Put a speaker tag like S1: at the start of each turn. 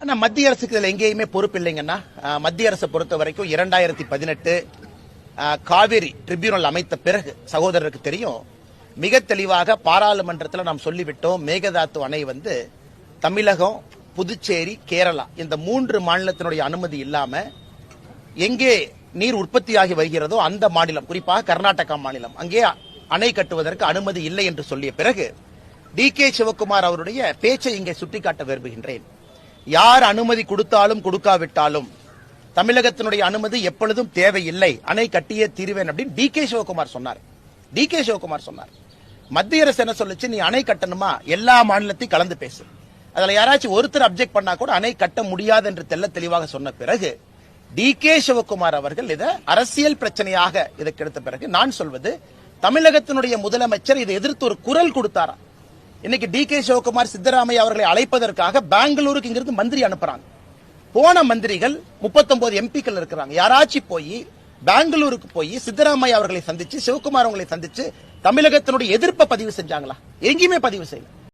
S1: ஆனா மத்திய அரசுக்கு இதுல எங்கேயுமே பொறுப்பு இல்லைங்கன்னா, மத்திய அரசை பொறுத்த வரைக்கும் 2018 காவிரி ட்ரிபியூனல் அமைத்த பிறகு சகோதரருக்கு தெரியும், மிக தெளிவாக பாராளுமன்றத்தில் நாம் சொல்லிவிட்டோம். மேகதாத்து அணை தமிழகம், புதுச்சேரி, கேரளா இந்த 3 மாநிலத்தினுடைய அனுமதி இல்லாம எங்கே நீர் உற்பத்தியாகி வருகிறதோ அந்த மாநிலம், குறிப்பாக கர்நாடகா மாநிலம், அங்கே அணை கட்டுவதற்கு அனுமதி இல்லை என்று சொல்லிய பிறகு டி.கே. சிவக்குமார் அவருடைய பேச்சை இங்கே சுட்டிக்காட்ட விரும்புகின்றேன். யார் அனுமதி கொடுத்தாலும் கொடுக்காவிட்டாலும் தமிழகத்தினுடைய அனுமதி எப்பொழுதும் தேவையில்லை, அணை கட்டியே தீருவேன் அப்படின்னு டி.கே. சிவக்குமார் சொன்னார். டி.கே. சிவக்குமார் சொன்னார். மத்திய அரசு என்ன சொல்லுச்சு, நீ அணை கட்டணுமா எல்லா மாநிலத்தையும் கலந்து பேசு, அதுல யாராச்சும் ஒருத்தர் அப்செக்ட் பண்ணா கூட அணை கட்ட முடியாது என்று தெல்ல தெளிவாக சொன்ன பிறகு டி.கே. சிவக்குமார் அவர்கள் இதை அரசியல் பிரச்சனையாக இதற்கு எடுத்த பிறகு நான் சொல்வது, தமிழகத்தினுடைய முதலமைச்சர் இதை எதிர்த்து ஒரு குரல் கொடுத்தாரா? இன்னைக்கு டி.கே. சிவக்குமார் சித்தராமையா அவர்களை அழைப்பதற்காக பெங்களூருக்கு இங்கிருந்து மந்திரி அனுப்புறாங்க. போன மந்திரிகள் 39 எம்பிக்கள் இருக்கிறாங்க. யாராச்சும் போய் பெங்களூருக்கு போய் சித்தராமையா அவர்களை சந்திச்சு, சிவக்குமார் அவர்களை சந்திச்சு தமிழகத்தினுடைய எதிர்ப்பை பதிவு செஞ்சாங்களா? எங்கேயுமே பதிவு செய்யல.